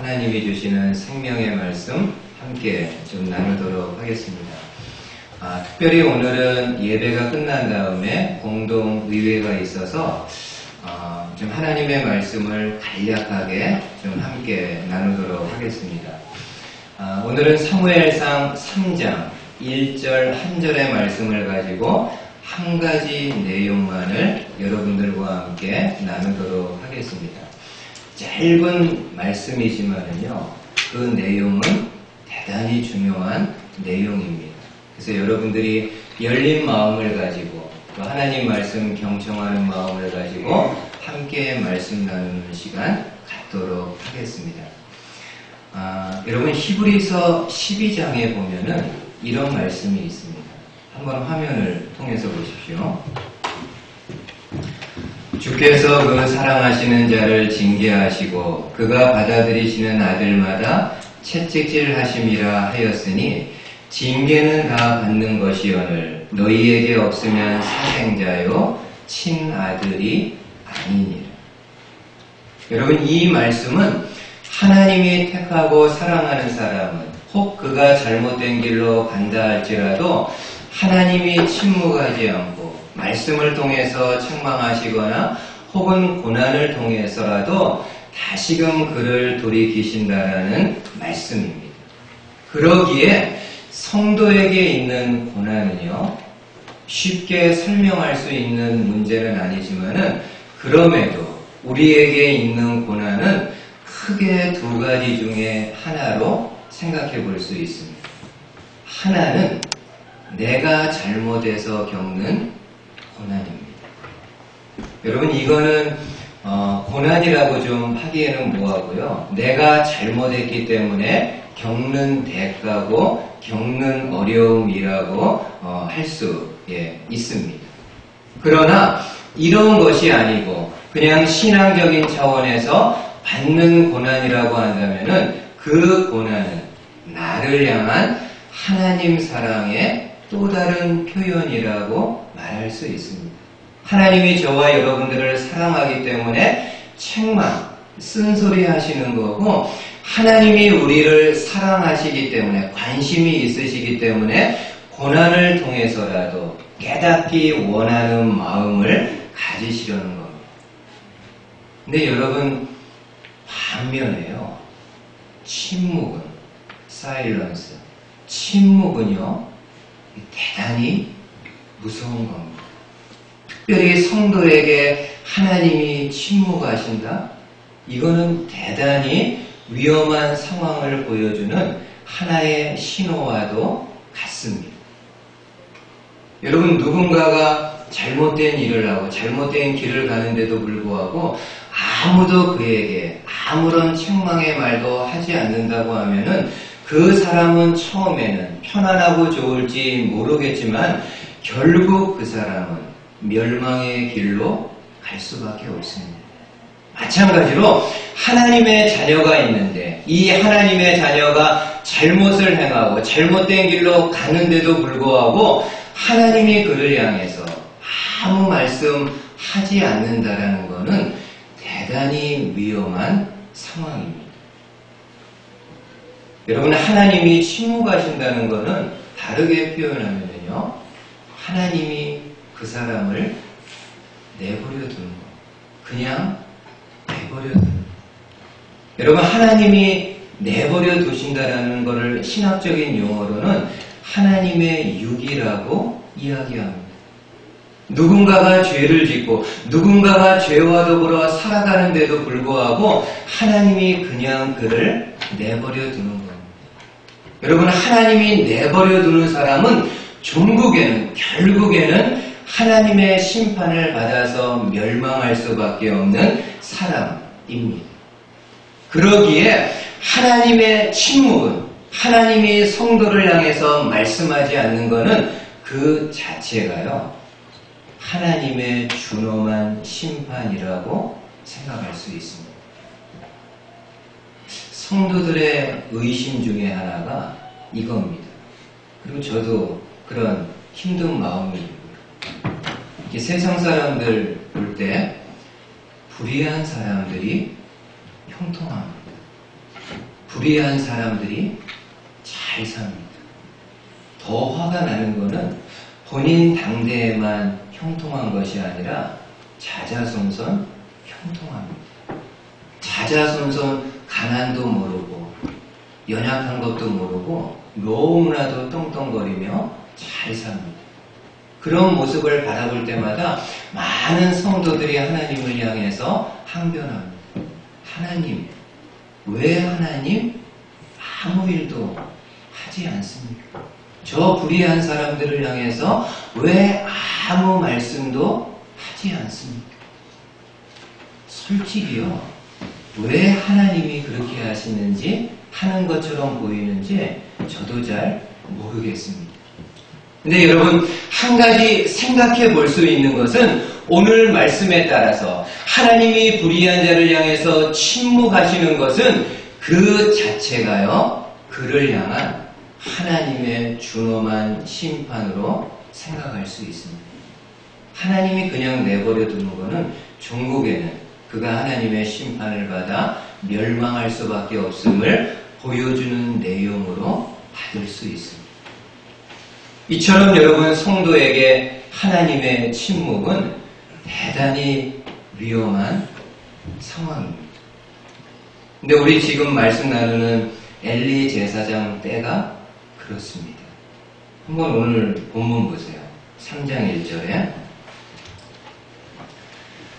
하나님이 주시는 생명의 말씀 함께 좀 나누도록 하겠습니다. 특별히 오늘은 예배가 끝난 다음에 공동의회가 있어서 좀 하나님의 말씀을 간략하게 좀 함께 나누도록 하겠습니다. 오늘은 사무엘상 3장 1절 1절의 말씀을 가지고 한 가지 내용만을 여러분들과 함께 나누도록 하겠습니다. 짧은 말씀이지만은요, 그 내용은 대단히 중요한 내용입니다. 그래서 여러분들이 열린 마음을 가지고 또 하나님 말씀 경청하는 마음을 가지고 함께 말씀 나누는 시간 갖도록 하겠습니다. 여러분 히브리서 12장에 보면은 이런 말씀이 있습니다. 한번 화면을 통해서 보십시오. 주께서 그 사랑하시는 자를 징계하시고 그가 받아들이시는 아들마다 채찍질하심이라 하였으니 징계는 다 받는 것이오늘 너희에게 없으면 사생자요 친아들이 아니니라. 여러분 이 말씀은 하나님이 택하고 사랑하는 사람은 혹 그가 잘못된 길로 간다 할지라도 하나님이 침묵하지 않고 말씀을 통해서 책망하시거나 혹은 고난을 통해서라도 다시금 그를 돌이키신다라는 말씀입니다. 그러기에 성도에게 있는 고난은요, 쉽게 설명할 수 있는 문제는 아니지만은 그럼에도 우리에게 있는 고난은 크게 두 가지 중에 하나로 생각해 볼 수 있습니다. 하나는 내가 잘못해서 겪는 고난입니다. 여러분 이거는 고난이라고 좀 하기에는 뭐하고요. 내가 잘못했기 때문에 겪는 대가고 겪는 어려움이라고 할 수 있습니다. 그러나 이런 것이 아니고 그냥 신앙적인 차원에서 받는 고난이라고 한다면은 그 고난은 나를 향한 하나님 사랑의 또 다른 표현이라고 말할 수 있습니다. 하나님이 저와 여러분들을 사랑하기 때문에 책망, 쓴소리 하시는 거고 하나님이 우리를 사랑하시기 때문에 관심이 있으시기 때문에 고난을 통해서라도 깨닫기 원하는 마음을 가지시려는 겁니다. 근데 여러분 반면에요. 침묵은 사일런스. 침묵은요. 대단히 무서운 겁니다. 특별히 성도에게 하나님이 침묵하신다? 이거는 대단히 위험한 상황을 보여주는 하나의 신호와도 같습니다. 여러분 누군가가 잘못된 일을 하고 잘못된 길을 가는데도 불구하고 아무도 그에게 아무런 책망의 말도 하지 않는다고 하면은 그 사람은 처음에는 편안하고 좋을지 모르겠지만 결국 그 사람은 멸망의 길로 갈 수밖에 없습니다. 마찬가지로 하나님의 자녀가 있는데 이 하나님의 자녀가 잘못을 행하고 잘못된 길로 가는데도 불구하고 하나님이 그를 향해서 아무 말씀 하지 않는다라는 것은 대단히 위험한 상황입니다. 여러분 하나님이 침묵하신다는 것은 다르게 표현하면요, 하나님이 그 사람을 내버려 두는 것, 그냥 내버려 두는 것. 여러분 하나님이 내버려 두신다라는 것을 신학적인 용어로는 하나님의 육이라고 이야기합니다. 누군가가 죄를 짓고 누군가가 죄와 더불어 살아가는데도 불구하고 하나님이 그냥 그를 내버려 두는 겁니다. 여러분 하나님이 내버려 두는 사람은 결국에는 하나님의 심판을 받아서 멸망할 수밖에 없는 사람입니다. 그러기에 하나님의 침묵은 하나님이 성도를 향해서 말씀하지 않는 것은 그 자체가요, 하나님의 준엄한 심판이라고 생각할 수 있습니다. 성도들의 의심 중에 하나가 이겁니다. 그리고 저도 그런 힘든 마음이 있고요. 이렇게 세상 사람들 볼 때 불의한 사람들이 형통합니다. 불의한 사람들이 잘 삽니다. 더 화가 나는 거는 본인 당대에만 형통한 것이 아니라 자자손손 형통합니다. 자자손손 가난도 모르고 연약한 것도 모르고 너무나도 떵떵거리며 잘 삽니다. 그런 모습을 바라볼 때마다 많은 성도들이 하나님을 향해서 항변합니다. 하나님, 왜 하나님 아무 일도 하지 않습니까? 저 불의한 사람들을 향해서 왜 아무 말씀도 하지 않습니까? 솔직히요, 왜 하나님이 그렇게 하시는지 하는 것처럼 보이는지 저도 잘 모르겠습니다. 근데 여러분, 한 가지 생각해 볼 수 있는 것은 오늘 말씀에 따라서 하나님이 불의한 자를 향해서 침묵하시는 것은 그 자체가요, 그를 향한 하나님의 준엄한 심판으로 생각할 수 있습니다. 하나님이 그냥 내버려 두는 것은 종국에는 그가 하나님의 심판을 받아 멸망할 수밖에 없음을 보여주는 내용으로 받을 수 있습니다. 이처럼 여러분, 성도에게 하나님의 침묵은 대단히 위험한 상황입니다. 근데 우리 지금 말씀 나누는 엘리 제사장 때가 그렇습니다. 한번 오늘 본문 보세요. 3장 1절에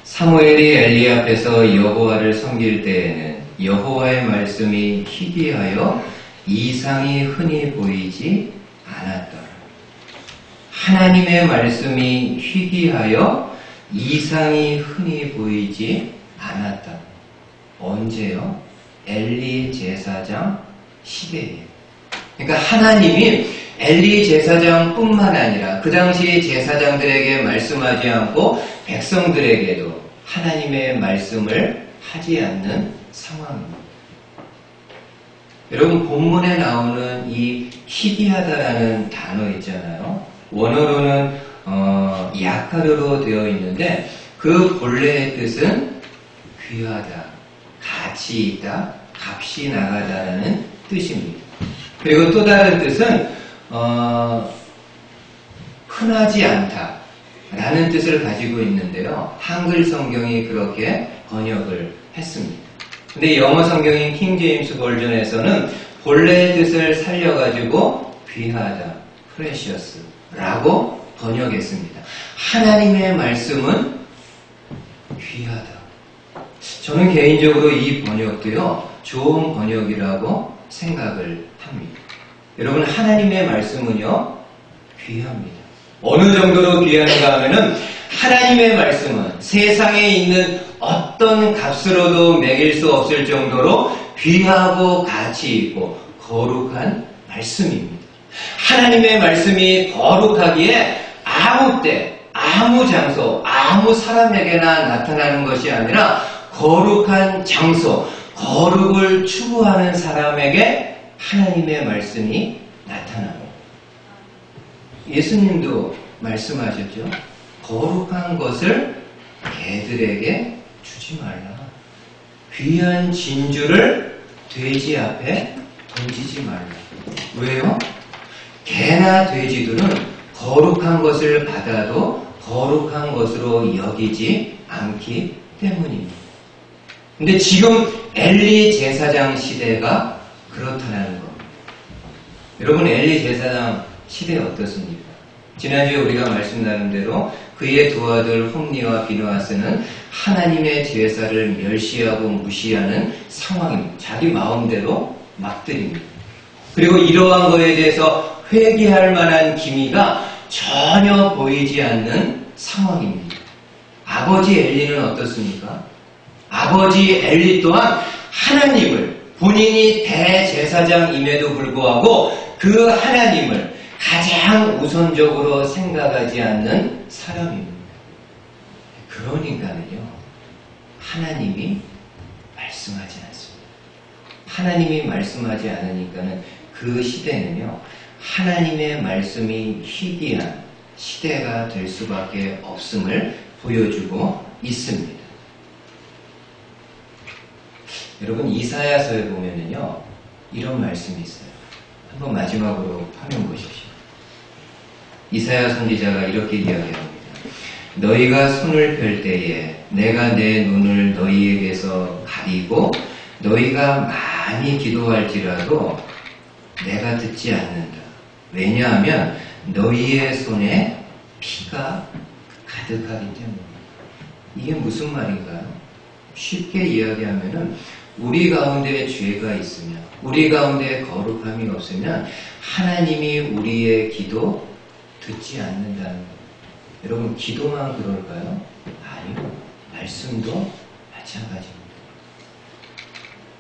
사무엘이 엘리 앞에서 여호와를 섬길 때에는 여호와의 말씀이 희귀하여 이상이 흔히 보이지 않았더라. 하나님의 말씀이 희귀하여 이상이 흔히 보이지 않았다. 언제요? 엘리 제사장 시대에. 그러니까 하나님이 엘리 제사장뿐만 아니라 그 당시 제사장들에게 말씀하지 않고 백성들에게도 하나님의 말씀을 하지 않는 상황입니다. 여러분, 본문에 나오는 이 희귀하다라는 단어 있잖아요. 원어로는 야카르로 되어 있는데 그 본래의 뜻은 귀하다, 가치 있다, 값이 나가다라는 뜻입니다. 그리고 또 다른 뜻은 흔하지 않다 라는 뜻을 가지고 있는데요. 한글 성경이 그렇게 번역을 했습니다. 근데 영어 성경인 킹 제임스 버전에서는 본래의 뜻을 살려가지고 귀하다, precious 라고 번역했습니다. 하나님의 말씀은 귀하다. 저는 개인적으로 이 번역도요, 좋은 번역이라고 생각을 합니다. 여러분, 하나님의 말씀은요, 귀합니다. 어느 정도로 귀한가 하면은 하나님의 말씀은 세상에 있는 어떤 값으로도 매길 수 없을 정도로 귀하고 가치 있고 거룩한 말씀입니다. 하나님의 말씀이 거룩하기에 아무 때, 아무 장소, 아무 사람에게나 나타나는 것이 아니라 거룩한 장소, 거룩을 추구하는 사람에게 하나님의 말씀이 나타납니다. 예수님도 말씀하셨죠. 거룩한 것을 개들에게 주지 말라. 귀한 진주를 돼지 앞에 던지지 말라. 왜요? 개나 돼지들은 거룩한 것을 받아도 거룩한 것으로 여기지 않기 때문입니다. 근데 지금 엘리 제사장 시대가 그렇다는 겁니다. 여러분, 엘리 제사장 시대 어떻습니까? 지난주에 우리가 말씀 나눈 대로 그의 두 아들 홈니와 비누아스는 하나님의 제사를 멸시하고 무시하는 상황입니다. 자기 마음대로 막드립니다. 그리고 이러한 것에 대해서 회개할 만한 기미가 전혀 보이지 않는 상황입니다. 아버지 엘리는 어떻습니까? 아버지 엘리 또한 하나님을 본인이 대제사장임에도 불구하고 그 하나님을 가장 우선적으로 생각하지 않는 사람입니다. 그러니까는요, 하나님이 말씀하지 않습니다. 하나님이 말씀하지 않으니까는 그 시대는요, 하나님의 말씀이 희귀한 시대가 될 수밖에 없음을 보여주고 있습니다. 여러분, 이사야서에 보면은요, 이런 말씀이 있어요. 한번 마지막으로 화면 보십시오. 이사야 선지자가 이렇게 이야기합니다. 너희가 손을 펼 때에 내가 내 눈을 너희에게서 가리고 너희가 많이 기도할지라도 내가 듣지 않는다. 왜냐하면 너희의 손에 피가 가득하기 때문이다. 이게 무슨 말인가요? 쉽게 이야기하면은 우리 가운데 죄가 있으면, 우리 가운데 거룩함이 없으면 하나님이 우리의 기도 듣지 않는다는 겁니다. 여러분, 기도만 그럴까요? 아니요. 말씀도 마찬가지입니다.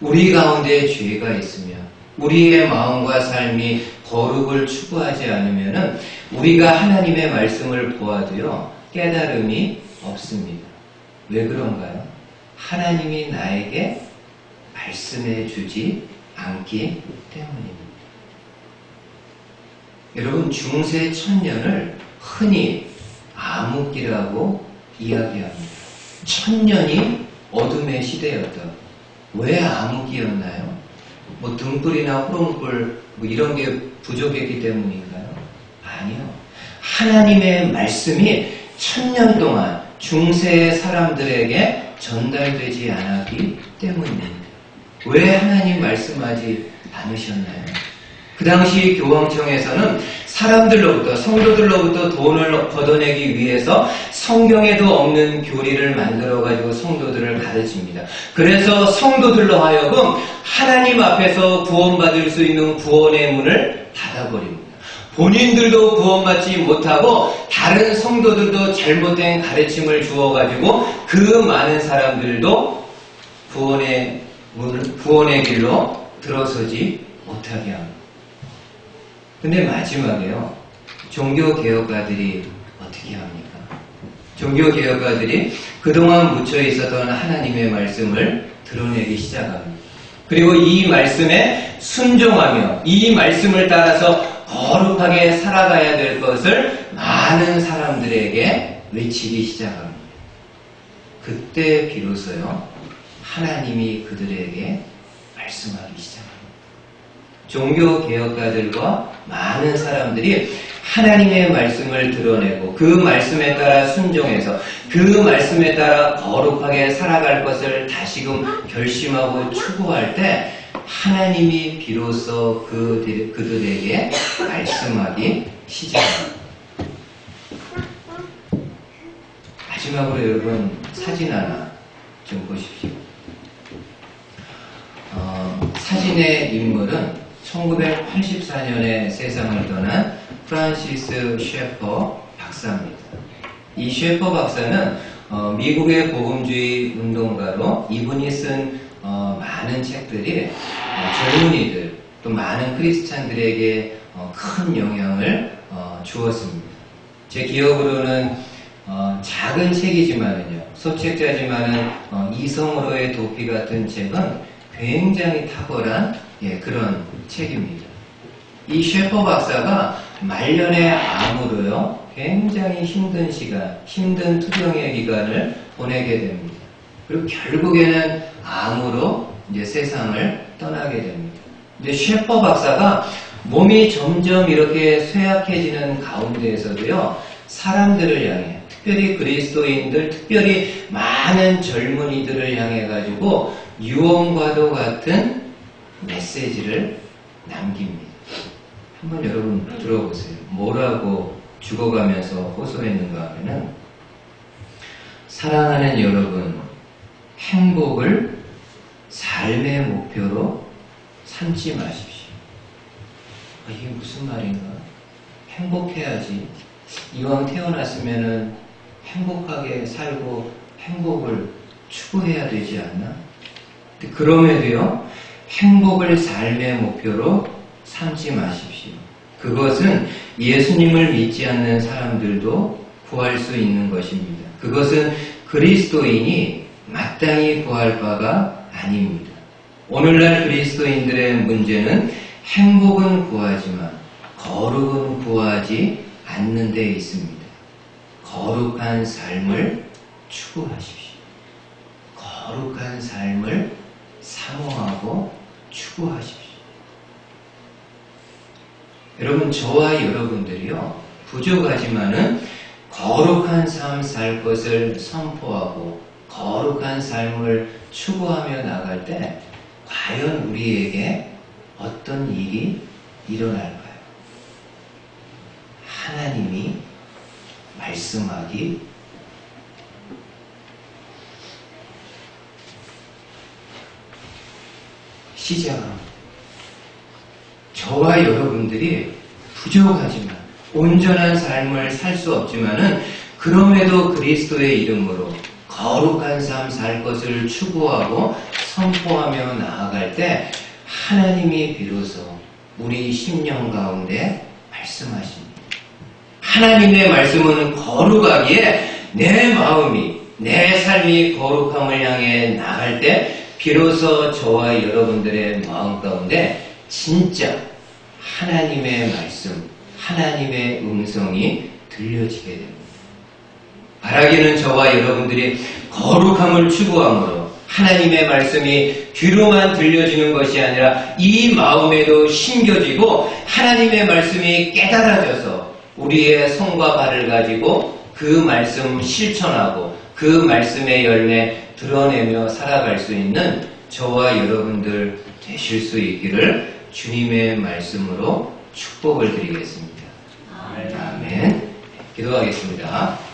우리 가운데 죄가 있으면, 우리의 마음과 삶이 거룩을 추구하지 않으면 우리가 하나님의 말씀을 보아도요, 깨달음이 없습니다. 왜 그런가요? 하나님이 나에게 말씀해 주지 않기 때문입니다. 여러분, 중세 천년을 흔히 암흑기라고 이야기합니다. 천년이 어둠의 시대였다. 왜 암흑기였나요? 뭐 등불이나 호롱불 뭐 이런 게 부족했기 때문인가요? 아니요. 하나님의 말씀이 천년 동안 중세의 사람들에게 전달되지 않았기 때문입니다. 왜 하나님 말씀하지 않으셨나요? 그 당시 교황청에서는 사람들로부터, 성도들로부터 돈을 걷어내기 위해서 성경에도 없는 교리를 만들어가지고 성도들을 가르칩니다. 그래서 성도들로 하여금 하나님 앞에서 구원받을 수 있는 구원의 문을 닫아버립니다. 본인들도 구원받지 못하고 다른 성도들도 잘못된 가르침을 주어가지고 그 많은 사람들도 구원의 길로 들어서지 못하게 합니다. 근데 마지막에요, 종교개혁가들이 어떻게 합니까? 종교개혁가들이 그동안 묻혀 있었던 하나님의 말씀을 드러내기 시작합니다. 그리고 이 말씀에 순종하며 이 말씀을 따라서 거룩하게 살아가야 될 것을 많은 사람들에게 외치기 시작합니다. 그때 비로소요, 하나님이 그들에게 말씀하기 시작합니다. 종교개혁가들과 많은 사람들이 하나님의 말씀을 드러내고 그 말씀에 따라 순종해서 그 말씀에 따라 거룩하게 살아갈 것을 다시금 결심하고 추구할 때 하나님이 비로소 그들에게 말씀하기 시작합니다. 마지막으로 여러분, 사진 하나 좀 보십시오. 사진의 인물은 1984년에 세상을 떠난 프란시스 셰퍼 박사입니다. 이 셰퍼 박사는 미국의 복음주의 운동가로 이분이 쓴 많은 책들이 젊은이들 또 많은 크리스찬들에게 큰 영향을 주었습니다. 제 기억으로는 작은 책이지만은요, 소책자지만은 이성으로의 도피 같은 책은 굉장히 탁월한 그런 책입니다. 이 셰퍼 박사가 말년의 암으로요, 굉장히 힘든 시간, 힘든 투병의 기간을 보내게 됩니다. 그리고 결국에는 암으로 이제 세상을 떠나게 됩니다. 이제 셰퍼 박사가 몸이 점점 이렇게 쇠약해지는 가운데에서도요, 사람들을 향해, 특별히 그리스도인들, 특별히 많은 젊은이들을 향해 가지고 유언과도 같은 메시지를 남깁니다. 한번 여러분 들어보세요. 뭐라고 죽어가면서 호소했는가 하면은, 사랑하는 여러분, 행복을 삶의 목표로 삼지 마십시오. 이게 무슨 말인가? 행복해야지. 이왕 태어났으면은 행복하게 살고 행복을 추구해야 되지 않나? 그럼에도요, 행복을 삶의 목표로 삼지 마십시오. 그것은 예수님을 믿지 않는 사람들도 구할 수 있는 것입니다. 그것은 그리스도인이 마땅히 구할 바가 아닙니다. 오늘날 그리스도인들의 문제는 행복은 구하지만 거룩은 구하지 않는 데 있습니다. 거룩한 삶을 추구하십시오. 거룩한 삶을 사모하고 추구하십시오. 여러분, 저와 여러분들이요, 부족하지만은 거룩한 삶 살 것을 선포하고 거룩한 삶을 추구하며 나갈 때 과연 우리에게 어떤 일이 일어날까요? 하나님이 말씀하기 시작합니다. 저와 여러분들이 부족하지만 온전한 삶을 살 수 없지만은 그럼에도 그리스도의 이름으로 거룩한 삶 살 것을 추구하고 선포하며 나아갈 때 하나님이 비로소 우리 심령 가운데 말씀하십니다. 하나님의 말씀은 거룩하기에 내 마음이, 내 삶이 거룩함을 향해 나갈 때 비로소 저와 여러분들의 마음 가운데 진짜 하나님의 말씀, 하나님의 음성이 들려지게 됩니다. 바라기는 저와 여러분들이 거룩함을 추구함으로 하나님의 말씀이 귀로만 들려지는 것이 아니라 이 마음에도 심겨지고 하나님의 말씀이 깨달아져서 우리의 손과 발을 가지고 그 말씀 실천하고 그 말씀의 열매 드러내며 살아갈 수 있는 저와 여러분들 되실 수 있기를 주님의 말씀으로 축복을 드리겠습니다. 아멘. 기도하겠습니다.